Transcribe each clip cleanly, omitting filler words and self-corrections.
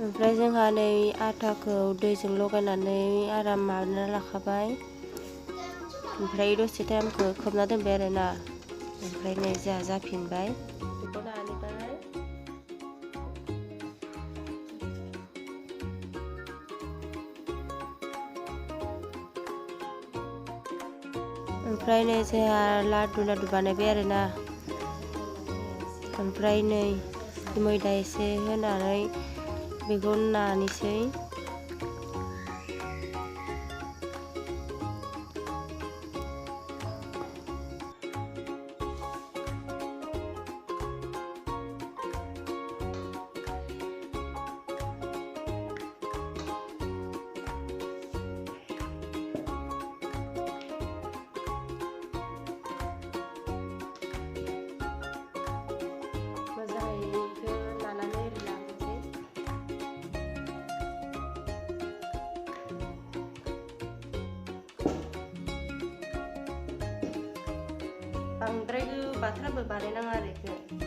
ओमफ्राय जोंहा नै आटाखौ दैजों लगायनानै आराम माबाना लाखाबाय। ओमफ्राय दसे टाइमखौ खोबना दोनबाय आरोना। ओमफ्राय नै जोंहा जाफिनबाय बेखौ नानिबाय। ओमफ्राय नै जोंहा लादु बानायबाय आरोना। ओमफ्राय नै मैदा एसे होनानै बेखौ नानोसै। बांद्राय गोबाथारबो बानायनाङा आरो बेखौ।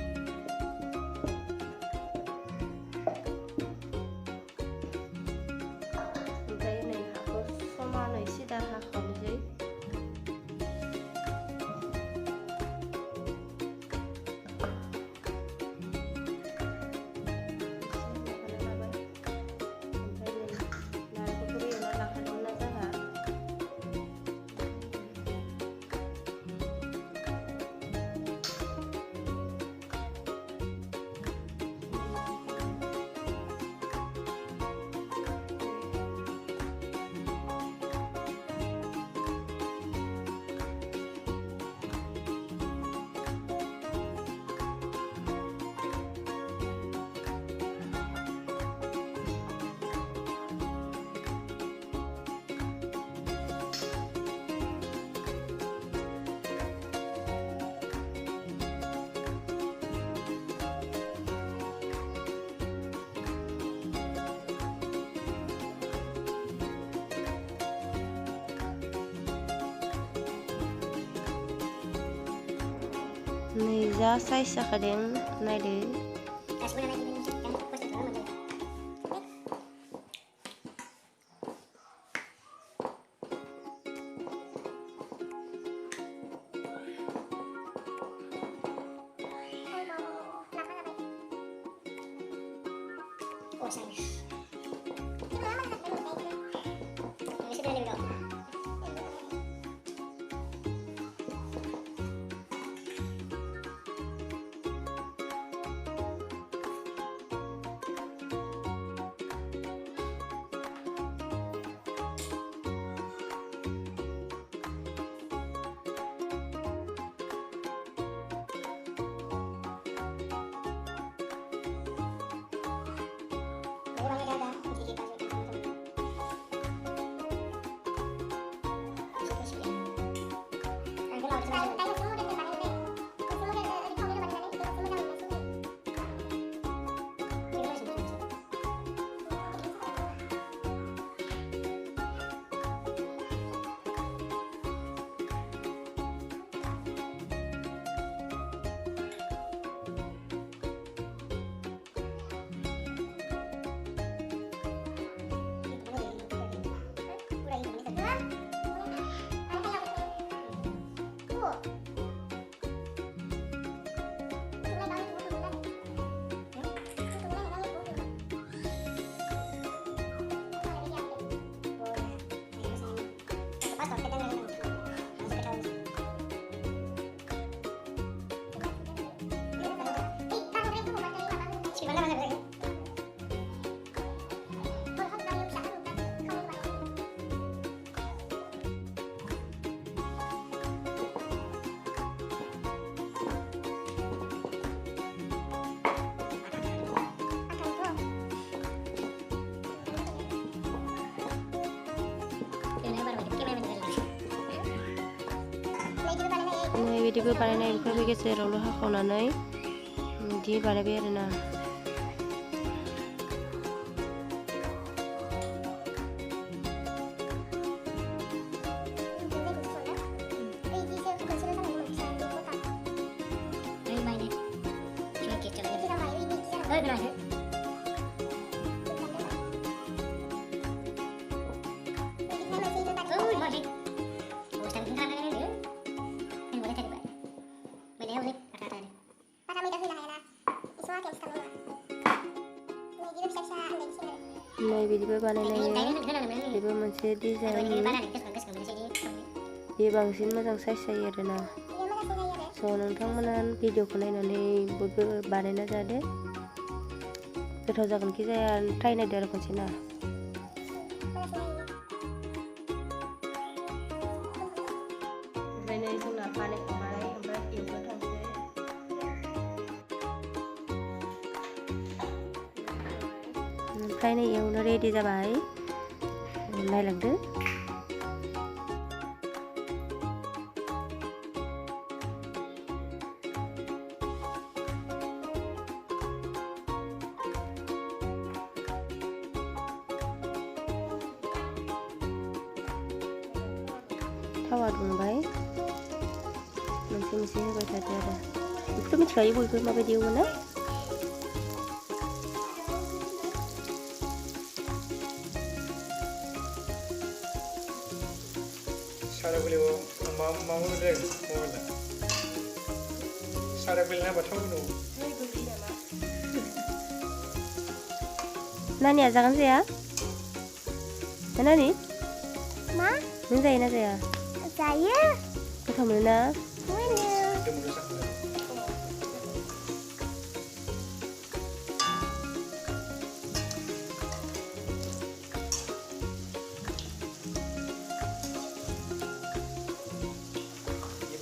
ओमफ्राय नै हाखौ समानै सिदा हाखावनोसै। नै जा साइज जाखादों नायदो। बिदिबो बानायनाय बेफोरनि गेजेरावल' हाखावनानै बिदि बानायबाय आरोना। बिदिबो बानायनो हायो बेबो मोनसे डिजाइन बे बांसिन मोजां साइज जायो आरोना स' नोंथांमोना भिडिअखौ नायनानै बयबो बानायना जादो गोथाव जागोनखि जाया ट्राइ नायदो आरो खनसे ना ओमफ्राय नै जोंना बानायखांबाय ओमफ्राय एवनो थांसै ओमफ्राय नै एवनो रेडि जाबाय नायलांदो थावा दुंबाय मोनसे मोनसे होबाय थादो आरो बेखौथ' मिथिखायो बयबो माबायदि एवो ना Sarap beliau mau deh, mau dah. Sarap beliau apa tahu nu? Nani jangan saya? Nani? Ma? Nung saya na saya? Saya? Ketemu na? Mana?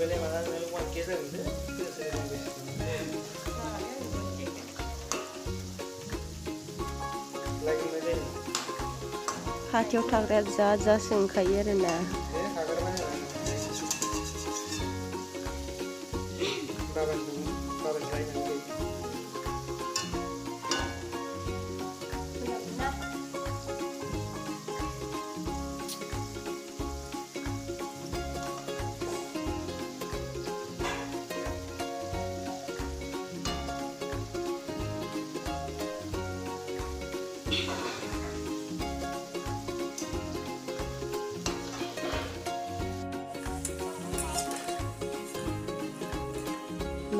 Boleh mana melu wan kira gitu, itu sering begitu. Lagi mana? Hatiयाव थाग्राया जा जा सोंखायो आरोना Kabar mana? Bapak saya nanti.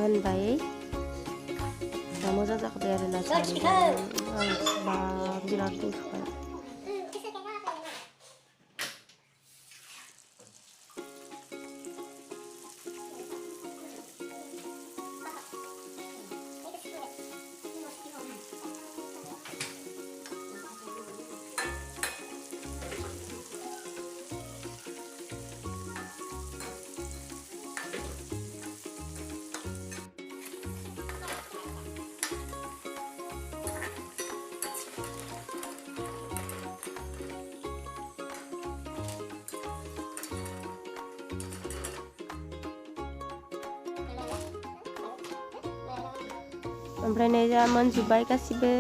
मोनबाय दा मोजां जाखाबाय आरोना जानो आं बिराद गोथावखाय ओमफ्राय नै जा मोनजोब्बाय गासिबो